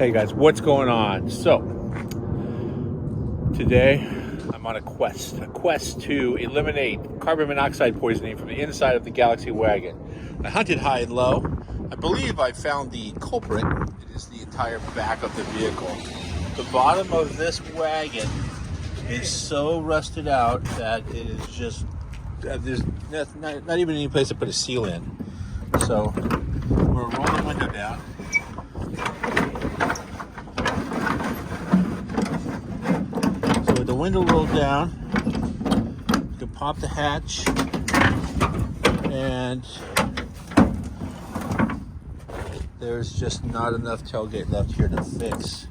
Hey guys, what's going on? So, today I'm on a quest to eliminate carbon monoxide poisoning from the inside of the Galaxie Wagon. I hunted high and low. I believe I found the culprit. It is the entire back of the vehicle. The bottom of this wagon is so rusted out that it is just, there's not even any place to put a seal in. So, we'll roll the window down. So with the window rolled down, you can pop the hatch and there's just not enough tailgate left here to fix.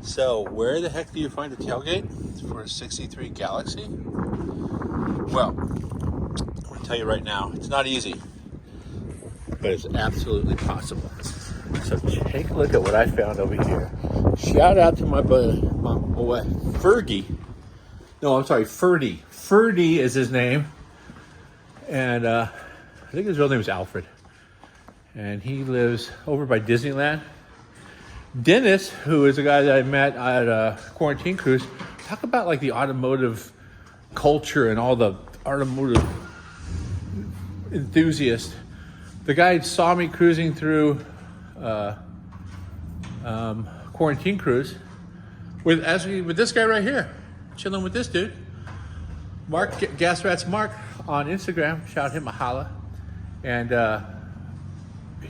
So where the heck do you find a tailgate for a 63 Galaxie? Well, I'm going to tell you right now, it's not easy, but it's absolutely possible. So take a look at what I found over here. Shout out to my boy Fergie. No, I'm sorry, Ferdy. Ferdy is his name. And I think his real name is Alfred. And he lives over by Disneyland. Dennis, who is a guy that I met at a quarantine cruise, talk about like the automotive culture and all the automotive enthusiasts. The guy saw me cruising through quarantine cruise with this guy right here, chilling with this dude, Mark, Gas Rats Mark on Instagram. Shout him a holla. And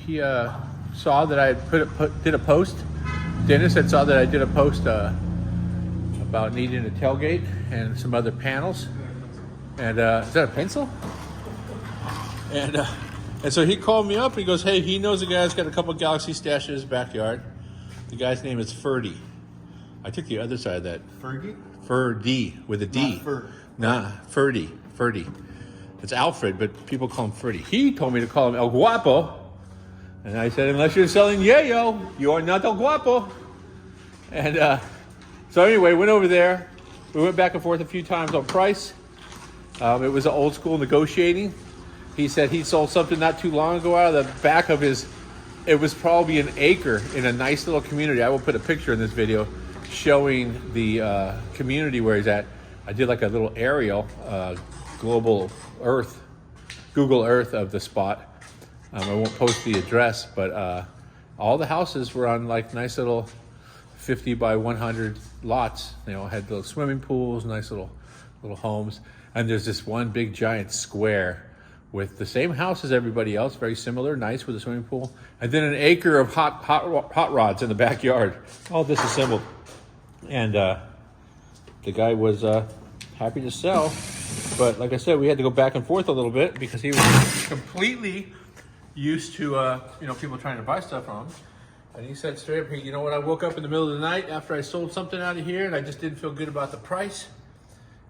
he saw that I did a post. Dennis had saw that I did a post about needing a tailgate and some other panels. And is that a pencil? And so he called me up and he goes, hey, he knows a guy that's got a couple of Galaxie stashed in his backyard. The guy's name is Ferdy. I took the other side of that. Fergie? Ferdy with a D. Not Fer. Nah, Ferdy. Ferdy. It's Alfred, but people call him Ferdy. He told me to call him El Guapo. And I said, unless you're selling yayo, you are not El Guapo. And so anyway, went over there. We went back and forth a few times on price. It was an old school negotiating. He said he sold something not too long ago out of the back of his, it was probably an acre in a nice little community. I will put a picture in this video showing the community where he's at. I did like a little aerial Google Earth of the spot. I won't post the address, but all the houses were on like nice little 50 by 100 lots. You know, had little swimming pools, nice little homes. And there's this one big giant square with the same house as everybody else, very similar, nice with a swimming pool, and then an acre of hot rods in the backyard, all disassembled. And the guy was happy to sell, but like I said, we had to go back and forth a little bit because he was completely used to people trying to buy stuff from him. And he said straight up, hey, you know what? I woke up in the middle of the night after I sold something out of here, and I just didn't feel good about the price.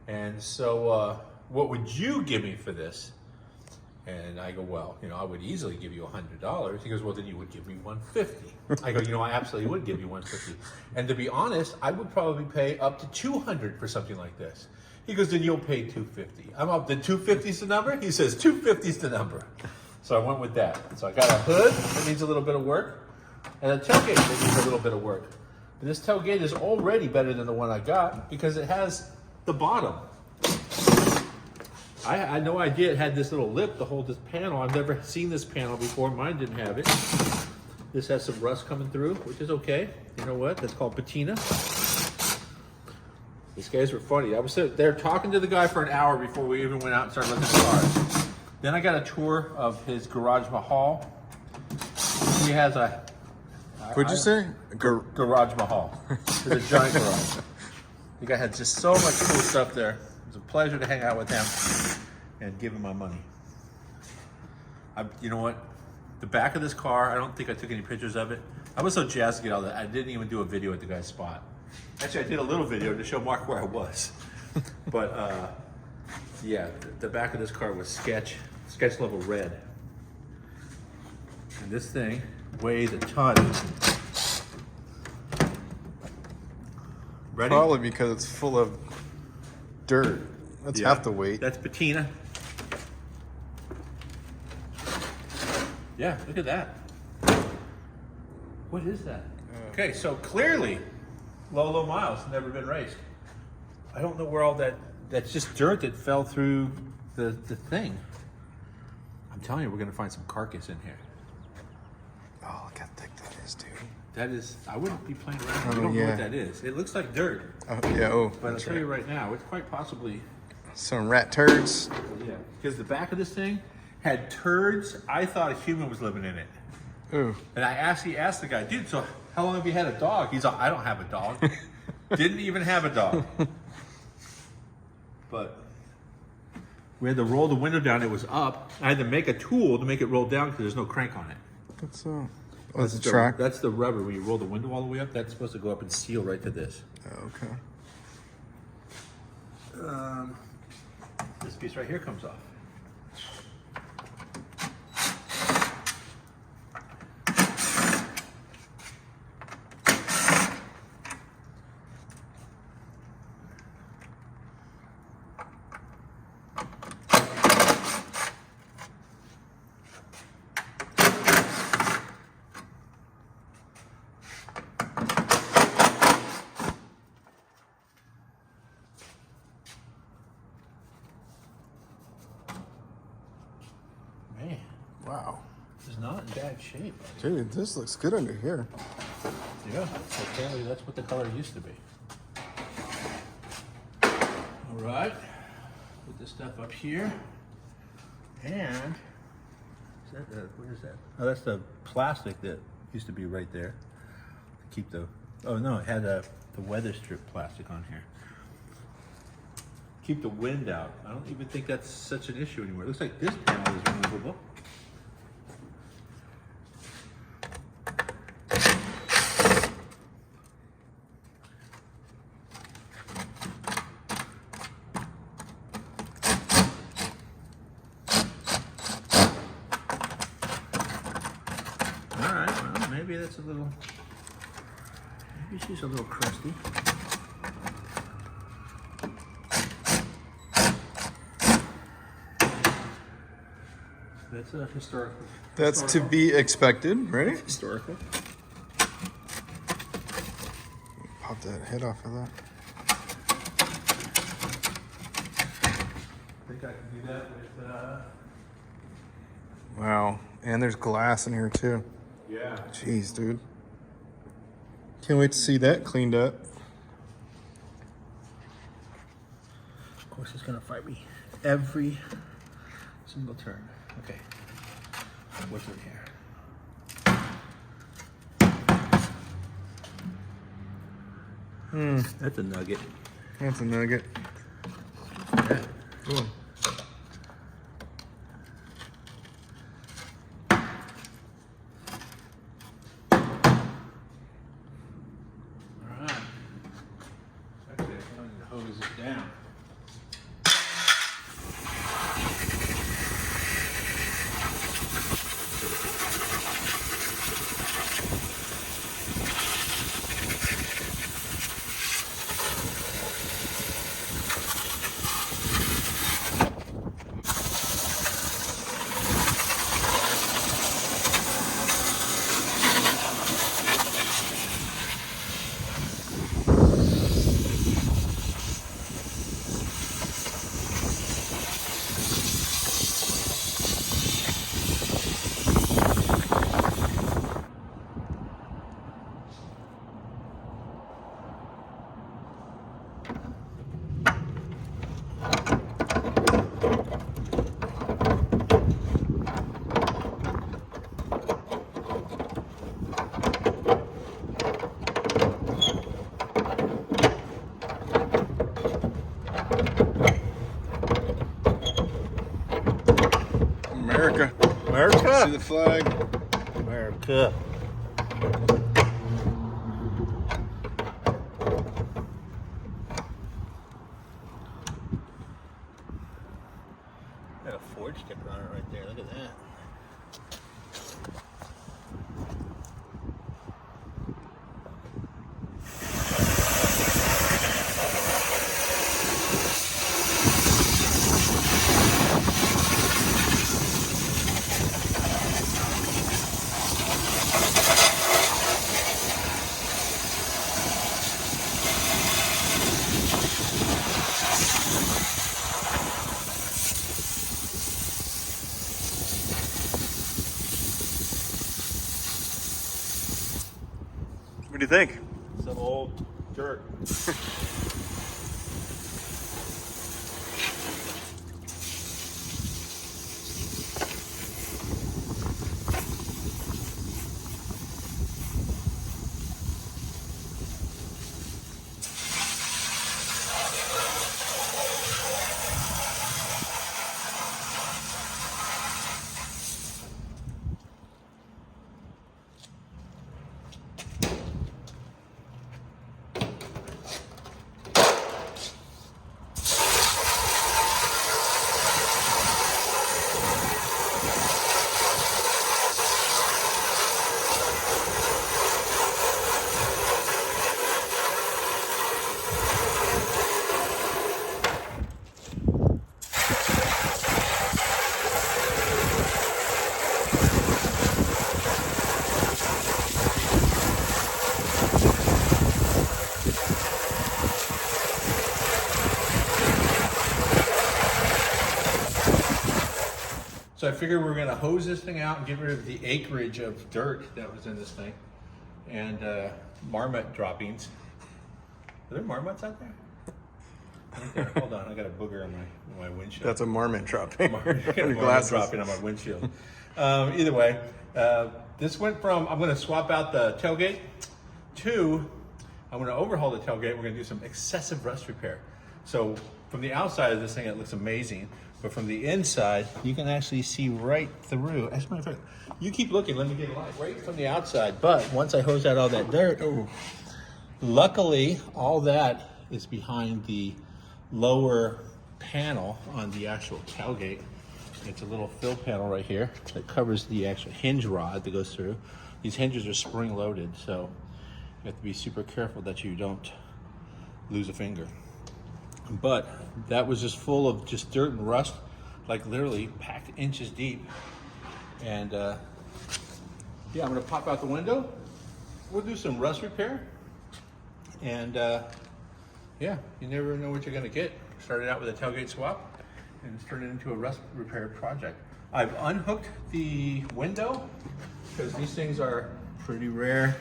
And so, what would you give me for this? And I go, well, I would easily give you $100. He goes, well, then you would give me $150. I go, I absolutely would give you $150. And to be honest, I would probably pay up to $200 for something like this. He goes, then you'll pay $250. I'm up. The $250's the number? He says, $250's the number. So I went with that. So I got a hood that needs a little bit of work, and a tailgate that needs a little bit of work. And this tailgate is already better than the one I got because it has the bottom. I had no idea it had this little lip to hold this panel. I've never seen this panel before. Mine didn't have it. This has some rust coming through, which is okay. You know what? That's called patina. These guys were funny. I was there talking to the guy for an hour before we even went out and started looking at cars. Then I got a tour of his garage mahal. He has a... What'd you say? Garage mahal. It's a giant garage. The guy had just so much cool stuff there. It was a pleasure to hang out with him and give him my money. You know what? The back of this car, I don't think I took any pictures of it. I was so jazzed to get out of that. I didn't even do a video at the guy's spot. Actually, I did a little video to show Mark where I was. But yeah, the back of this car was sketch level red. And this thing weighs a ton. Ready? Probably because it's full of dirt. That's half the weight. That's patina. Yeah, look at that. What is that? Okay, so clearly, low miles, never been raced. I don't know where all that's just dirt that fell through the thing. I'm telling you, we're gonna find some carcass in here. Oh, look how thick that is, dude. That is, I wouldn't be playing around. Oh, I don't know yeah. what that is. It looks like dirt, Oh, yeah, oh. but I'll tell you right now, it's quite possibly, Some rat turds. yeah, because the back of this thing had turds. I thought a human was living in it. Ooh. And I actually asked the guy, dude, so how long have you had a dog? He's like, I don't have a dog. Didn't even have a dog. But we had to roll the window down. It was up. I had to make a tool to make it roll down because there's no crank on it. What's oh, that's the track? That's the rubber. When you roll the window all the way up, that's supposed to go up and seal right to this. Oh, okay. This piece right here comes off. Man, Wow. it's not in bad shape. Dude, this looks good under here. Yeah, apparently that's what the color used to be. All right, put this stuff up here. And, is that what is that? Oh, that's the plastic that used to be right there. To keep the, oh no, it had the weather strip plastic on here. Keep the wind out. I don't even think that's such an issue anymore. It looks like this panel is removable. All right, well, maybe that's a little, maybe she's a little crusty. That's a historical. That's to be expected, right? Historical. Pop that head off of that. I think I can do that with, Wow. And there's glass in here too. yeah. Jeez, dude. Can't wait to see that cleaned up. Of course, it's gonna fight me every single turn. Okay. What's in here? That's a nugget. That's a nugget. Yeah. Cool. All right. Actually, I'm going to hose it down. America. See America. the flag. America. Got a Ford sticker on it right there. Look at that. What do you think? Some old dirt. So I figured we were going to hose this thing out and get rid of the acreage of dirt that was in this thing, and marmot droppings. Are there marmots out there? Hold on, I got a booger on my windshield. That's a marmot dropping. Marmot dropping on my windshield. Either way, this went from, I'm going to swap out the tailgate, to I'm going to overhaul the tailgate. We're going to do some excessive rust repair. So from the outside of this thing, it looks amazing. But from the inside, you can actually see right through. As a matter of fact, you keep looking, let me get a light. Right from the outside. But once I hose out all that dirt, luckily, all that is behind the lower panel on the actual tailgate. It's a little fill panel right here that covers the actual hinge rod that goes through. These hinges are spring loaded, so you have to be super careful that you don't lose a finger. But that was just full of just dirt and rust, like literally packed inches deep. And yeah, I'm gonna pop out the window. We'll do some rust repair. And yeah, you never know what you're gonna get. Started out with a tailgate swap and it's turned it into a rust repair project. I've unhooked the window because these things are pretty rare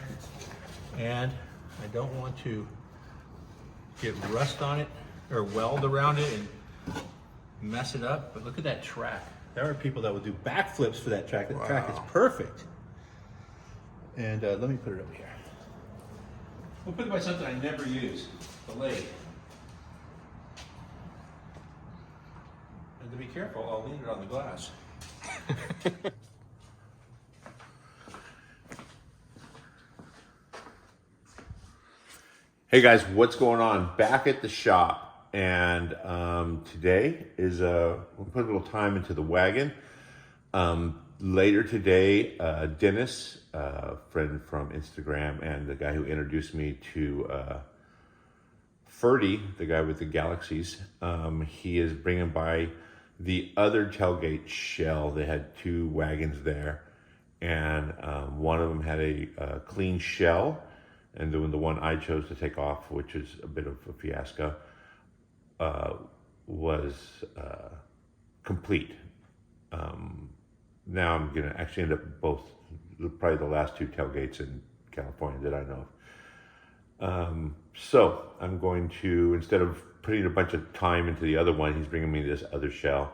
and I don't want to get rust on it or weld around it and mess it up. But look at that track. There are people that will do backflips for that track. That track is perfect. And let me put it over here. We'll put it by something I never use, the lathe. And to be careful, I'll lean it on the glass. Hey guys, what's going on? Back at the shop. And today is, we'll put a little time into the wagon. Later today, Dennis, a friend from Instagram and the guy who introduced me to Ferdy, the guy with the Galaxies, he is bringing by the other tailgate shell. They had two wagons there, and one of them had a clean shell, and the one I chose to take off, which is a bit of a fiasco, was complete. Now I'm gonna actually end up both, probably the last two tailgates in California that I know of. So I'm going to, instead of putting a bunch of time into the other one, he's bringing me this other shell.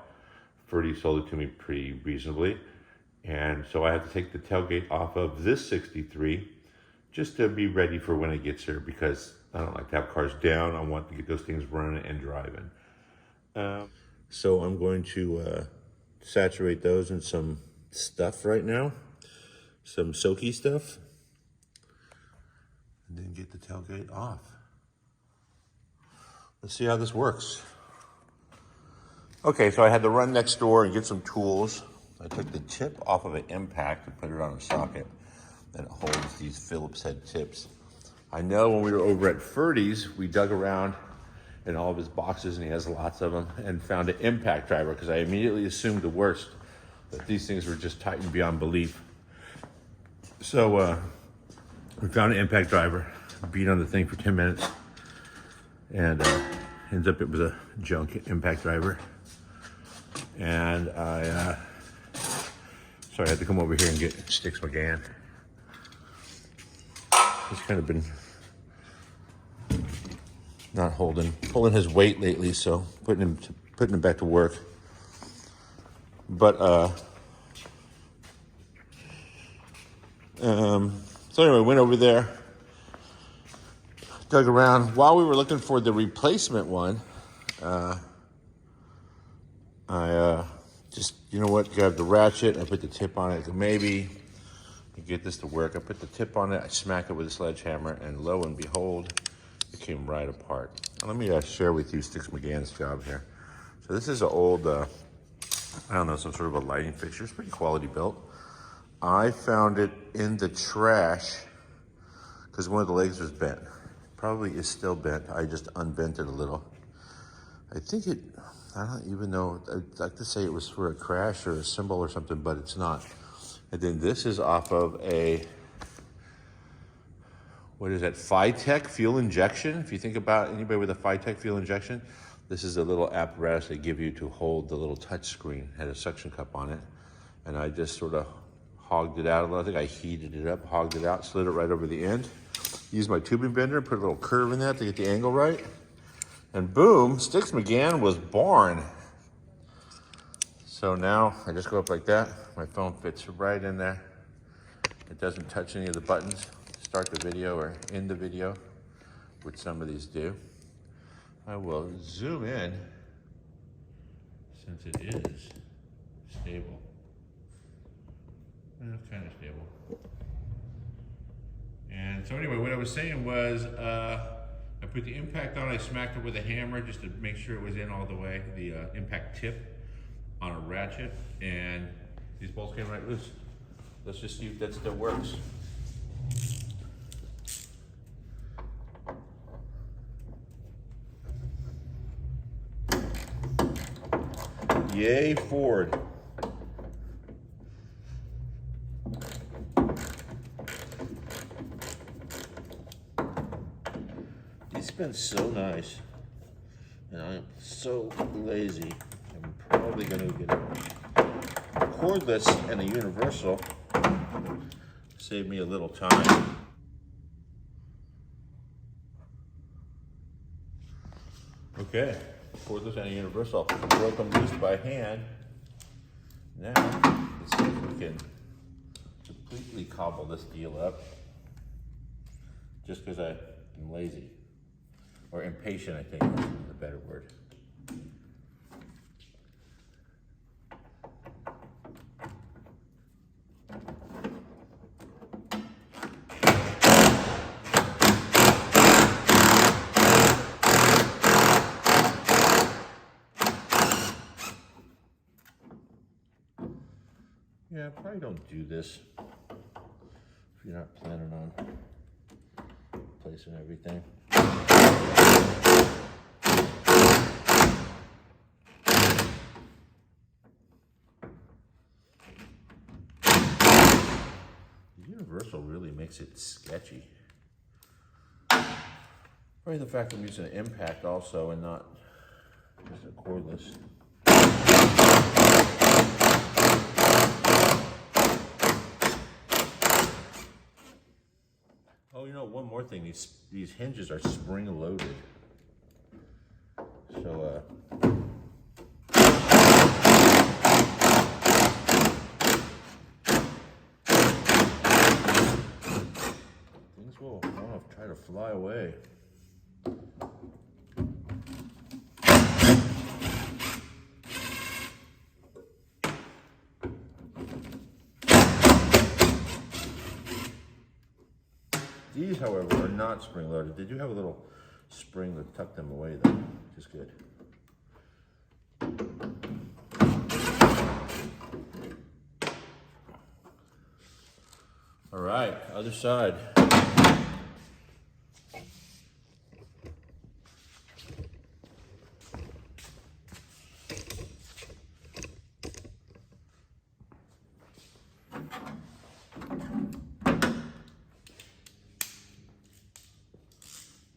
Ferdy sold it to me pretty reasonably. And so I have to take the tailgate off of this 63 just to be ready for when it gets here, because I don't like to have cars down. I want to get those things running and driving. So I'm going to saturate those in some stuff right now, some soaky stuff, and then get the tailgate off. Let's see how this works. Okay, so I had to run next door and get some tools. I took the tip off of an impact and put it on a socket that holds these Phillips head tips. I know when we were over at Ferdy's, we dug around in all of his boxes, and he has lots of them, and found an impact driver, because I immediately assumed the worst, that these things were just tightened beyond belief. So we found an impact driver, beat on the thing for 10 minutes, and ends up it was a junk impact driver. And so I had to come over here and get Sticks McGann. He's kind of been not holding his weight lately, so putting him back to work. But so anyway, went over there, dug around. While we were looking for the replacement one, I just, you know what, grabbed the ratchet, I put the tip on it. Maybe get this to work. I put the tip on it, I smack it with a sledgehammer, and lo and behold, it came right apart. Now, let me share with you Sticks McGann's job here. So this is an old, I don't know, some sort of a lighting fixture. It's pretty quality built. I found it in the trash because one of the legs was bent. Probably is still bent. I just unbent it a little. I think it, I don't even know, I'd like to say it was for a crash or a symbol or something, but it's not. And then this is off of a, what is that, Fi-Tech fuel injection? If you think about anybody with a Fi-Tech fuel injection, this is a little apparatus they give you to hold the little touch screen. It had a suction cup on it. And I just sort of hogged it out a little. I think I heated it up, hogged it out, slid it right over the end. Used my tubing bender, put a little curve in that to get the angle right. And boom, Sticks McGann was born. So now I just go up like that. My phone fits right in there. It doesn't touch any of the buttons. Start the video or end the video, which some of these do. I will zoom in since it is stable. It's kind of stable. And so anyway, what I was saying was I put the impact on, I smacked it with a hammer just to make sure it was in all the way, the impact tip on a ratchet, and these bolts came right loose. Let's just see if that still works. Yay, Ford. It's been so nice, and I am so lazy. I'm probably going to get a cordless and a universal. Save me a little time. Okay, cordless and a universal. Broke them loose by hand. Now, let's see if we can completely cobble this deal up. Just because I'm lazy. Or impatient, I think is a better word. Yeah, probably don't do this if you're not planning on replacing everything. The universal really makes it sketchy. Probably the fact I'm using an impact also and not just a cordless. Oh, you know, one more thing, these hinges are spring loaded. So, things will, I don't know, try to fly away. These, however, are not spring loaded. They do have a little spring to tuck them away though, which is good. All right, other side.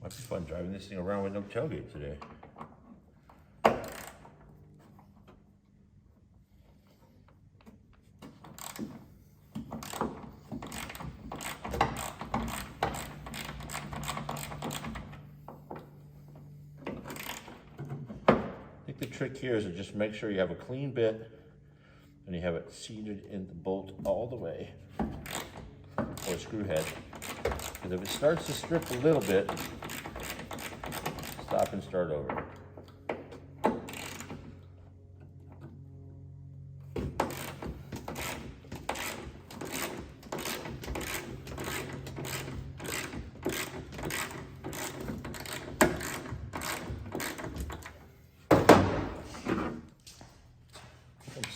Might be fun driving this thing around with no tailgate today. trick here is to just make sure you have a clean bit and you have it seated in the bolt all the way, or screw head. Because if it starts to strip a little bit, stop and start over.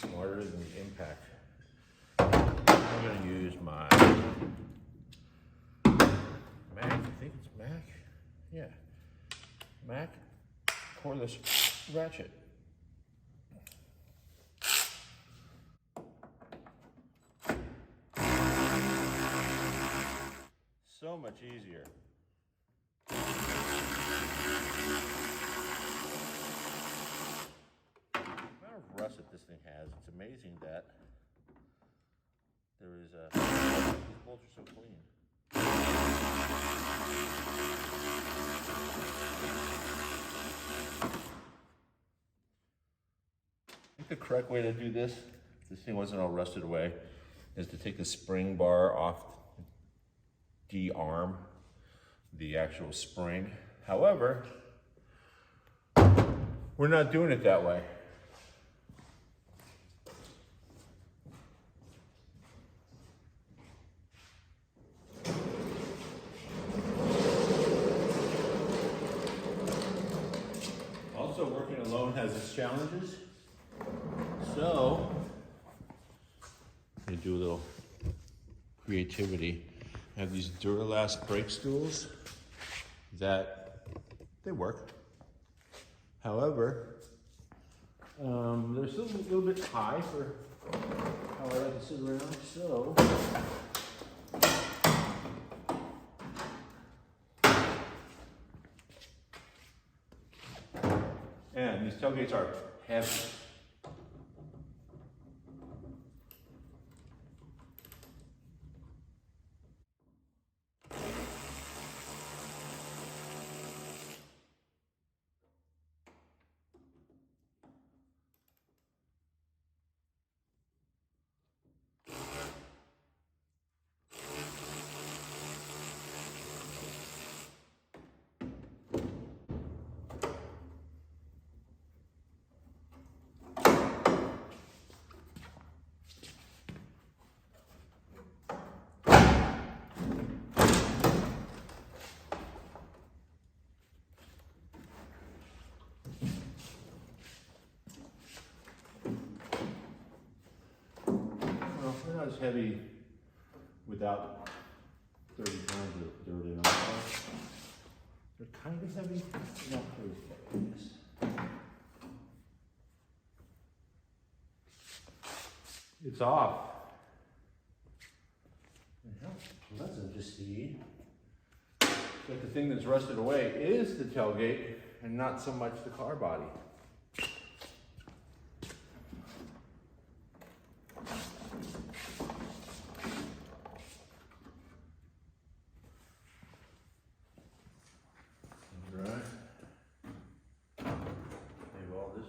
Smarter than the impact. I'm going to use my Mac, I think it's Mac. Yeah. Mac cordless ratchet. So much easier. Rust that this thing has, it's amazing that there is a, these bolts are so clean. I think the correct way to do this, if this thing wasn't all rusted away, is to take the spring bar off, de-arm the actual spring. However, we're not doing it that way. Also, working alone has its challenges. So, I do a little creativity. I have these Duralast brake stools that they work. However, they're still a little bit high for how I like to sit around. So, and these tailgates are heavy. They're not as heavy without 30 pounds of dirt in them. They're kind of heavy, not crazy heavy. It's off. And how pleasant to see that the thing that's rusted away is the tailgate and not so much the car body.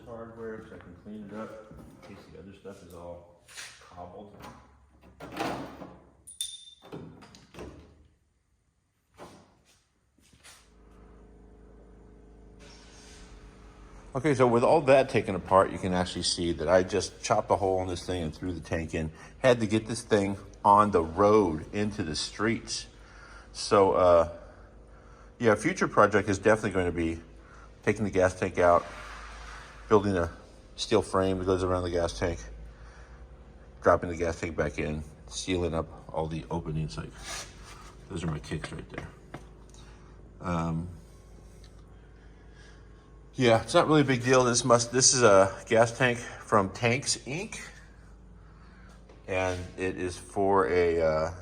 Hardware so I can clean it up in case the other stuff is all cobbled. Okay, so with all that taken apart, you can actually see that I just chopped a hole in this thing and threw the tank in. Had to get this thing on the road into the streets. So, yeah, a future project is definitely going to be taking the gas tank out, building a steel frame that goes around the gas tank, dropping the gas tank back in, sealing up all the openings. Like those are my kicks right there. Yeah, it's not really a big deal. This is a gas tank from Tanks Inc. And it is for a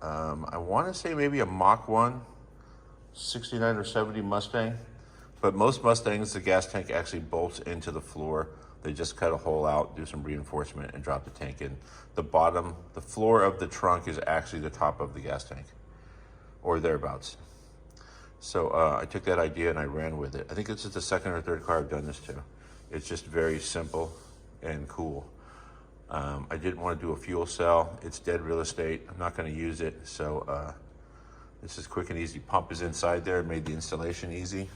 I want to say maybe a Mach 1 69 or 70 Mustang. But most Mustangs, the gas tank actually bolts into the floor. They just cut a hole out, do some reinforcement, and drop the tank in. The bottom, the floor of the trunk is actually the top of the gas tank, or thereabouts. So I took that idea and I ran with it. I think this is the second or third car I've done this to. It's just very simple and cool. I didn't want to do a fuel cell. It's dead real estate. I'm not going to use it. So this is quick and easy. Pump is inside there. It made the installation easy.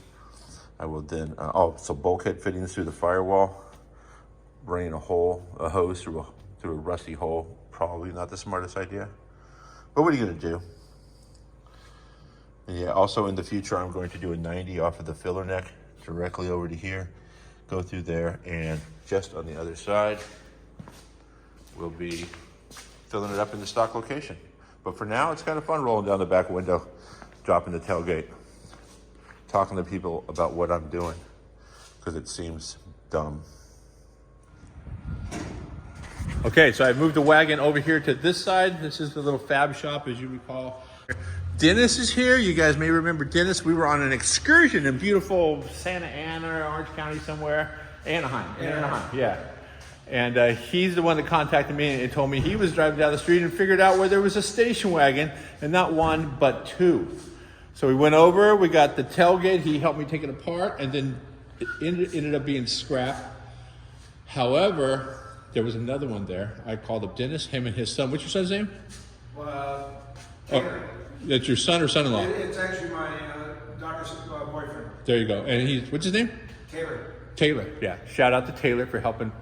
I will then, so bulkhead fittings through the firewall. Running a hose through a rusty hole. Probably not the smartest idea. But what are you going to do? And yeah, also in the future, I'm going to do a 90 off of the filler neck directly over to here. Go through there, and just on the other side, we'll be filling it up in the stock location. But for now, it's kind of fun rolling down the back window, dropping the tailgate, talking to people about what I'm doing, because it seems dumb. Okay, so I've moved the wagon over here to this side. This is the little fab shop, as you recall. Dennis is here. You guys may remember Dennis. We were on an excursion in beautiful Santa Ana, Orange County somewhere. Anaheim, yeah. And he's the one that contacted me and told me he was driving down the street and figured out where there was a station wagon, and not one, but two. So we went over, we got the tailgate. He helped me take it apart, and then it ended up being scrap. However, there was another one there. I called up Dennis, him and his son. What's your son's name? Taylor. That's your son or son-in-law? It's actually my daughter's boyfriend. There you go. And what's his name? Taylor. Taylor, yeah. Shout out to Taylor for helping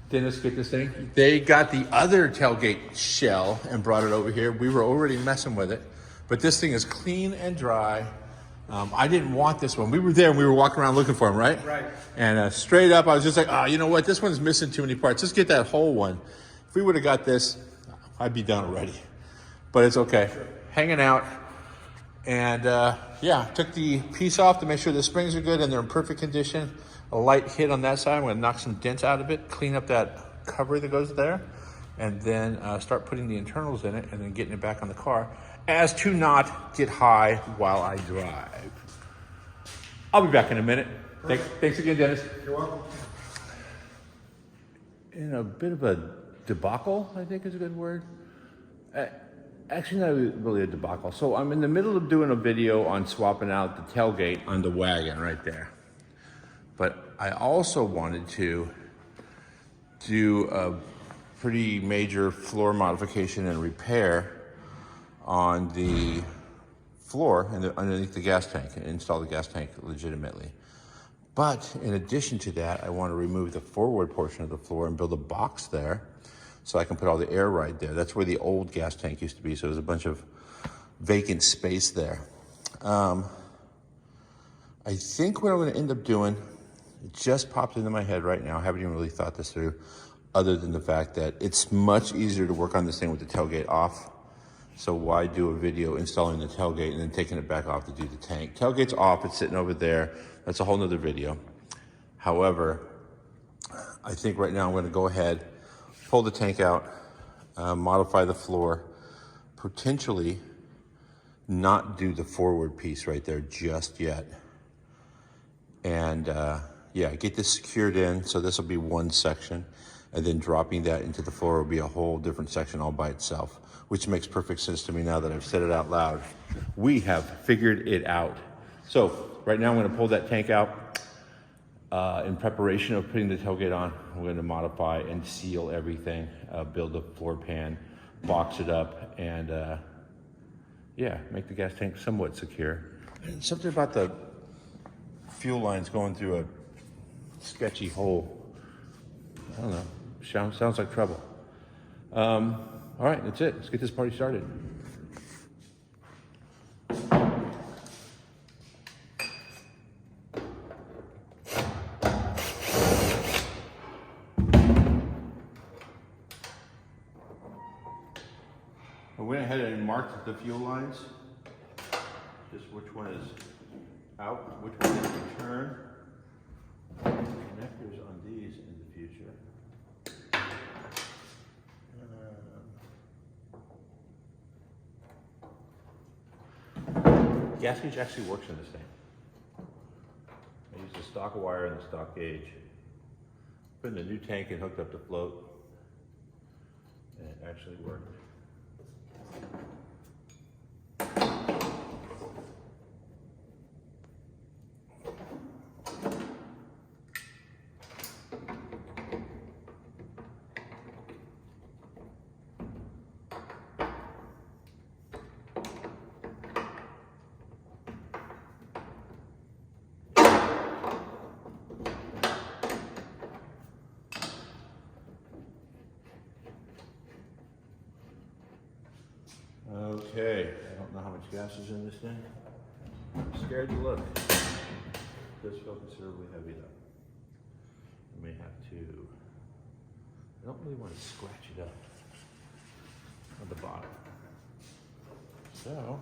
Dennis get this thing. They got the other tailgate shell and brought it over here. We were already messing with it, but this thing is clean and dry. I didn't want this one. We were there and we were walking around looking for him, right? Right. And straight up, I was just like, oh, you know what? This one's missing too many parts. Let's get that whole one. If we would have got this, I'd be done already. But it's okay. Sure. Hanging out. And yeah, took the piece off to make sure the springs are good and they're in perfect condition. A light hit on that side. I'm going to knock some dents out of it, clean up that cover that goes there, and then start putting the internals in it and then getting it back on the car as to not get high while I drive. I'll be back in a minute. Thanks again, Dennis. You're welcome. In a bit of a debacle, I think is a good word. Actually, not really a debacle. So I'm in the middle of doing a video on swapping out the tailgate on the wagon right there. But I also wanted to do a pretty major floor modification and repair on the floor and underneath the gas tank, and install the gas tank legitimately. But in addition to that, I want to remove the forward portion of the floor and build a box there so I can put all the air right there. That's where the old gas tank used to be, so there's a bunch of vacant space there. I think what I'm going to end up doing, it just popped into my head right now. I haven't even really thought this through, other than the fact that it's much easier to work on this thing with the tailgate off. So why do a video installing the tailgate and then taking it back off to do the tank? Tailgate's off, it's sitting over there. That's a whole nother video. However, I think right now I'm going to go ahead, pull the tank out, modify the floor, potentially not do the forward piece right there just yet. And yeah, get this secured in. So this will be one section, and then dropping that into the floor will be a whole different section all by itself, which makes perfect sense to me now that I've said it out loud. We have figured it out. So right now I'm going to pull that tank out in preparation of putting the tailgate on. We're going to modify and seal everything, build a floor pan, box it up, and yeah, make the gas tank somewhat secure. And something about the fuel lines going through a sketchy hole. I don't know. Sounds like trouble. All right, that's it. Let's get this party started. I went ahead and marked the fuel lines. Just which one is out, which one is return. Connectors on these in the future. Gas gauge actually works in this thing. I used the stock wire and the stock gauge. Put in a new tank and hooked up the float, and it actually worked. Okay, I don't know how much gas is in this thing. I'm scared to look. It does feel considerably heavy though. I may have to, I don't really want to scratch it up on the bottom. So,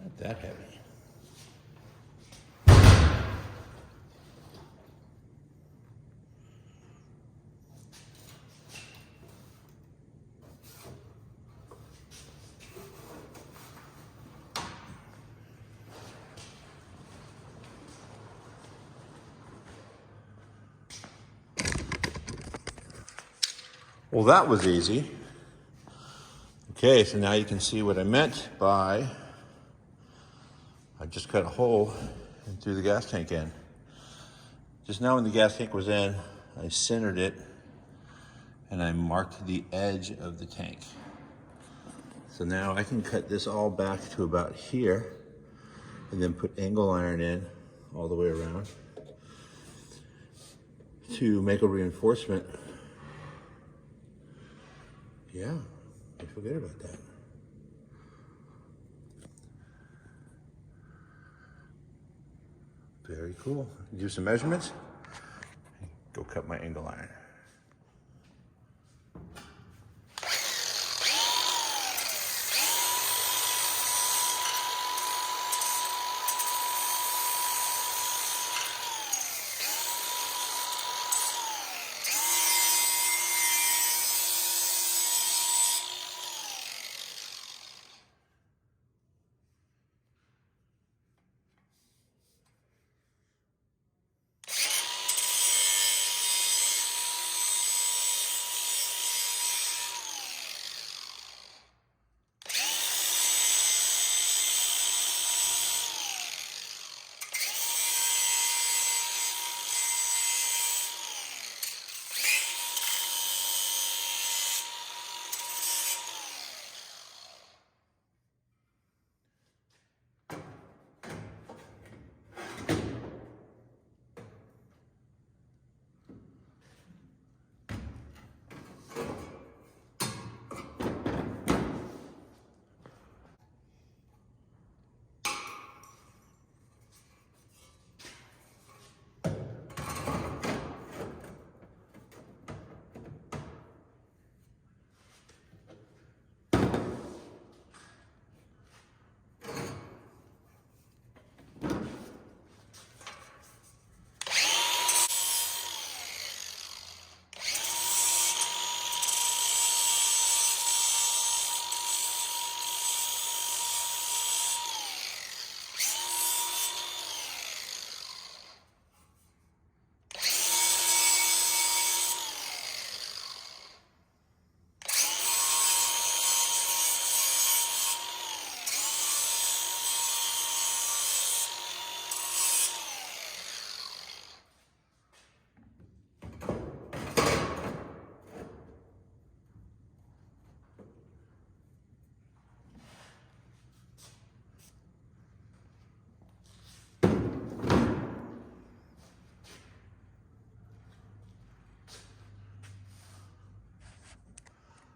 not that heavy. Well, that was easy. Okay, so now you can see what I meant by I just cut a hole and threw the gas tank in. Just now when the gas tank was in, I centered it and I marked the edge of the tank. So now I can cut this all back to about here and then put angle iron in all the way around to make a reinforcement. Yeah, I forget about that. Very cool. Do some measurements. Go cut my angle iron.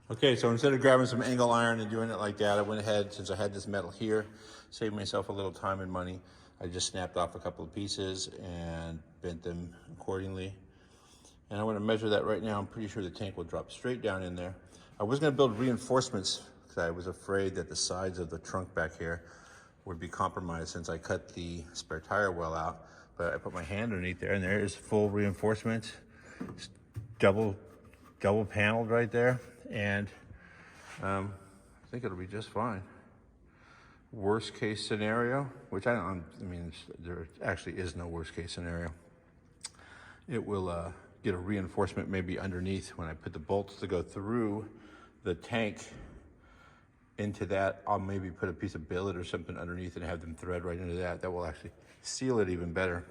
Okay, so instead of grabbing some angle iron and doing it like that, I went ahead, since I had this metal here, saved myself a little time and money. I just snapped off a couple of pieces and bent them accordingly. And I want to measure that right now. I'm pretty sure the tank will drop straight down in there. I was going to build reinforcements because I was afraid that the sides of the trunk back here would be compromised since I cut the spare tire well out. But I put my hand underneath there and there is full reinforcement. It's double paneled right there. And I think it'll be just fine. Worst case scenario, which I mean, there actually is no worst case scenario. It will get a reinforcement maybe underneath when I put the bolts to go through the tank into that. I'll maybe put a piece of billet or something underneath and have them thread right into that. That will actually seal it even better.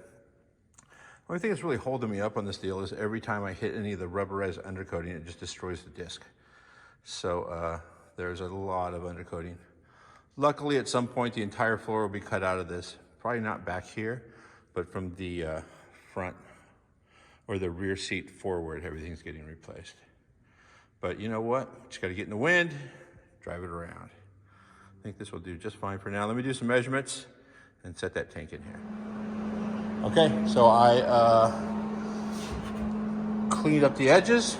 The only thing that's really holding me up on this deal is every time I hit any of the rubberized undercoating, it just destroys the disc. So there's a lot of undercoating. Luckily, at some point, the entire floor will be cut out of this. Probably not back here, but from the front or the rear seat forward, everything's getting replaced. But you know what? Just got to get in the wind, drive it around. I think this will do just fine for now. Let me do some measurements and set that tank in here. Okay, so I cleaned up the edges.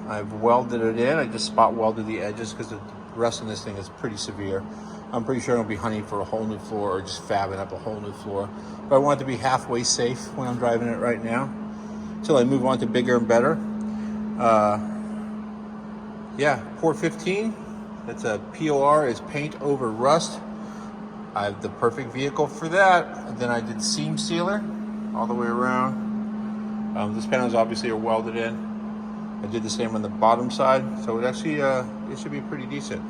I've welded it in. I just spot welded the edges because the rust in this thing is pretty severe. I'm pretty sure I'm gonna be hunting for a whole new floor or just fabbing up a whole new floor. But I want it to be halfway safe when I'm driving it right now until I move on to bigger and better. Yeah, Port 15, that's a POR, is paint over rust. I have the perfect vehicle for that. And then I did seam sealer all the way around. This panels obviously are welded in. I did the same on the bottom side, so it actually it should be pretty decent.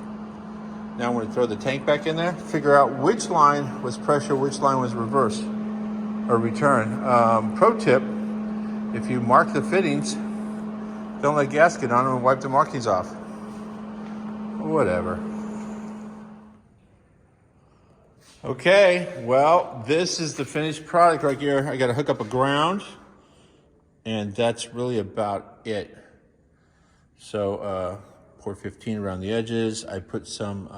Now I'm going to throw the tank back in there, figure out which line was pressure, which line was reverse or return. Pro tip, if you mark the fittings, don't let gas get on them and wipe the markings off. Whatever. Okay, well, this is the finished product right here. I got to hook up a ground, and that's really about it. So, Port 15 around the edges. I put some,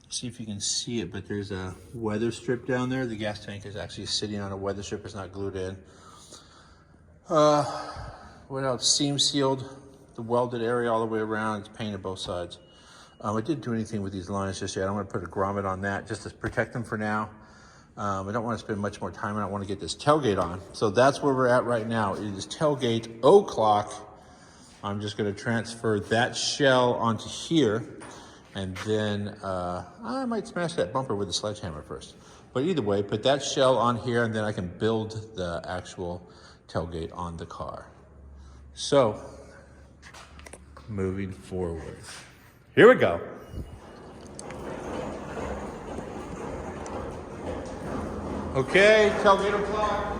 see if you can see it, but there's a weather strip down there. The gas tank is actually sitting on a weather strip. It's not glued in. What else? Seam sealed the welded area all the way around. It's painted both sides. I didn't do anything with these lines just yet. I'm going to put a grommet on that just to protect them for now. I don't want to spend much more time. I don't want to get this tailgate on. So that's where we're at right now. It is tailgate o'clock. I'm just going to transfer that shell onto here, and then I might smash that bumper with a sledgehammer first. But either way, put that shell on here, and then I can build the actual tailgate on the car. So, moving forward. Here we go. Okay, tailgate o'clock.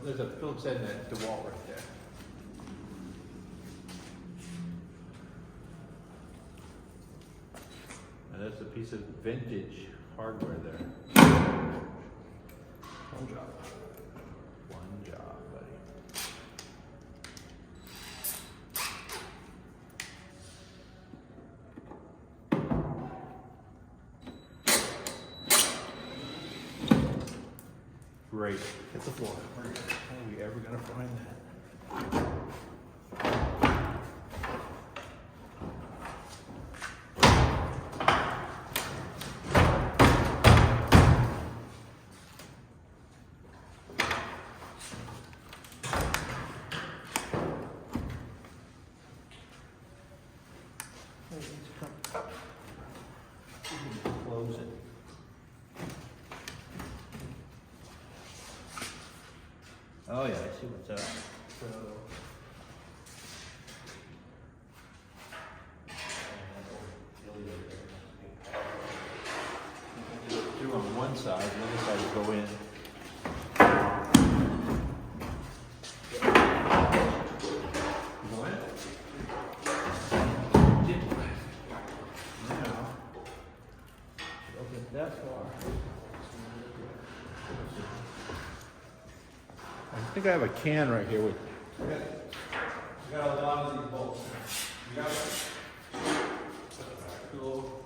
There's a Phillips head at the wall right there. And that's a piece of vintage hardware there. One job. One job, buddy. Great. Hit the floor. How are we ever going to find that? Close it. Oh yeah, I see what's up. So, through on one side, the other side will go in. Go in? that far. I think I have a can right here with. We got a lot of these bolts. You got it? Cool.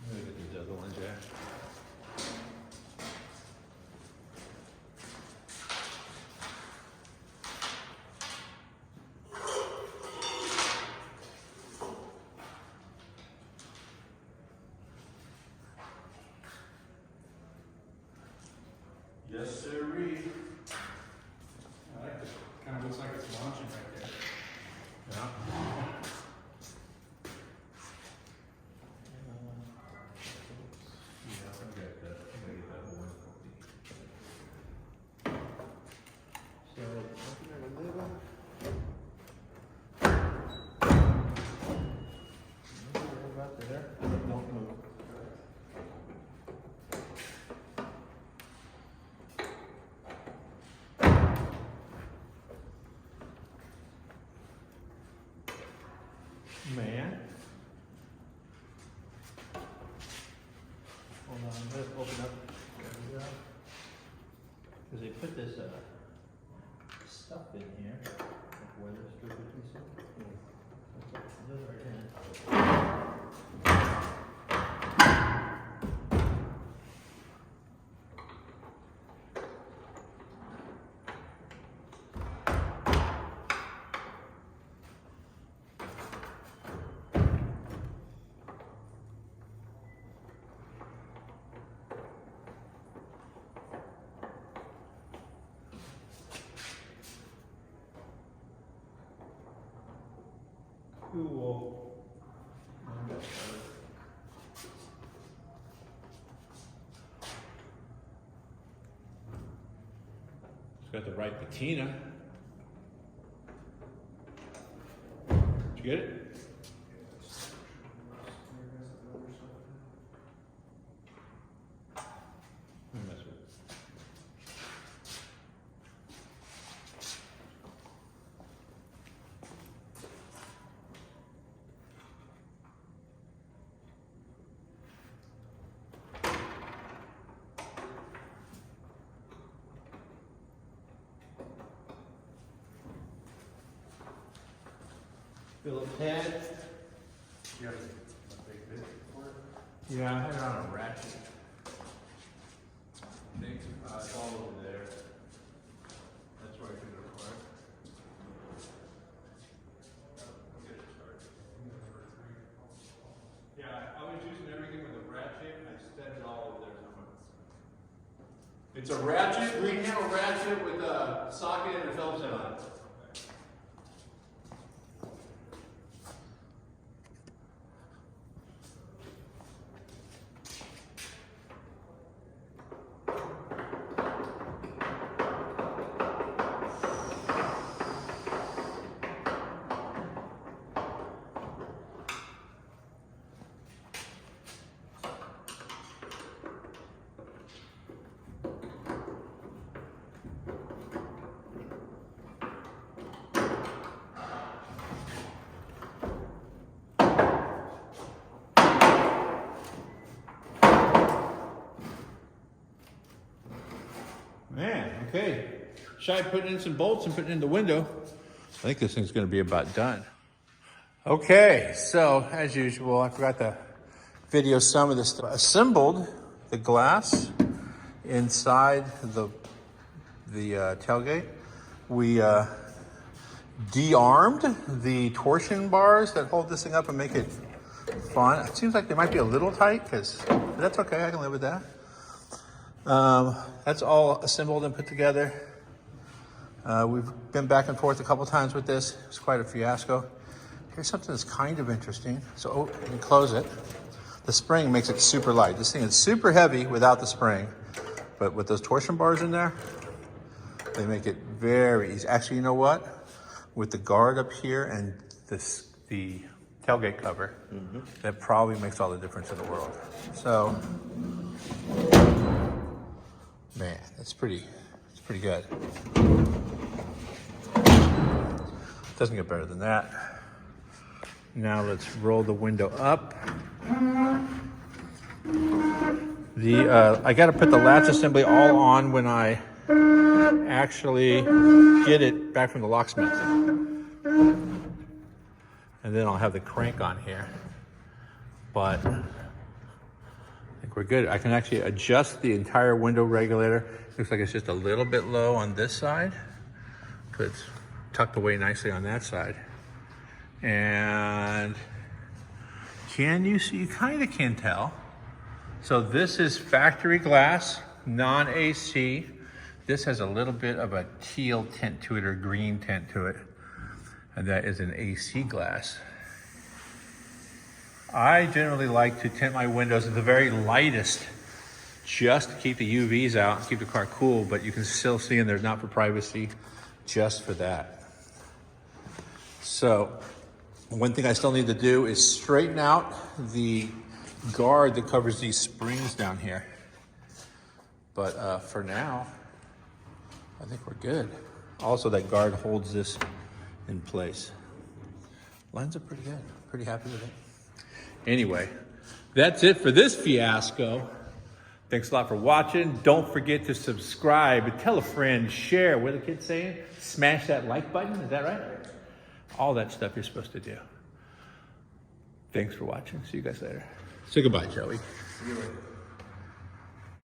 Let me get these other ones, yeah. Yes, sirree. I like this. Kind of looks like it's launching right there. Yeah. Man. Hold on, let's open up. Because they put this stuff in here. Like weather strip piece of. Cool. It's got the right patina. Did you get it? Mess with it. Phillips head. You have a big bit for it? Yeah, I had it on a ratchet. It's all over there. That's where I took it apart. Yeah, I was using everything with a ratchet. I set it all over there somewhere. It's a ratchet, green handle ratchet with a socket and a Phillips head on it. Man, okay. Shy putting in some bolts and putting in the window. I think this thing's going to be about done. Okay, so as usual, I forgot to video some of this stuff. Assembled the glass inside the tailgate. We de-armed the torsion bars that hold this thing up and make it fun. It seems like they might be a little tight, but that's okay. I can live with that. That's all assembled and put together. We've been back and forth a couple times with this. It's quite a fiasco. Here's something that's kind of interesting. So, you can close it. The spring makes it super light. This thing is super heavy without the spring, but with those torsion bars in there, they make it very easy. Actually, you know what? With the guard up here and the tailgate cover, that probably makes all the difference in the world. So, man, it's pretty good. Doesn't get better than that. Now let's roll the window up. I got to put the latch assembly all on when I actually get it back from the locksmith. And then I'll have the crank on here. But I think we're good. I can actually adjust the entire window regulator. Looks like it's just a little bit low on this side, but it's tucked away nicely on that side. And can you see? You kind of can tell. So this is factory glass, non-AC. This has a little bit of a teal tint to it, or green tint to it. And that is an AC glass. I generally like to tint my windows at the very lightest, just to keep the UVs out and keep the car cool, but you can still see in there, not for privacy, just for that. So one thing I still need to do is straighten out the guard that covers these springs down here. But for now, I think we're good. Also, that guard holds this in place. Lines up pretty good. Pretty happy with it. Anyway, that's it for this fiasco. Thanks a lot for watching. Don't forget to subscribe, tell a friend, share. What are the kids saying? Smash that like button, is that right? All that stuff you're supposed to do. Thanks for watching. See you guys later. Say goodbye, Joey. See you later.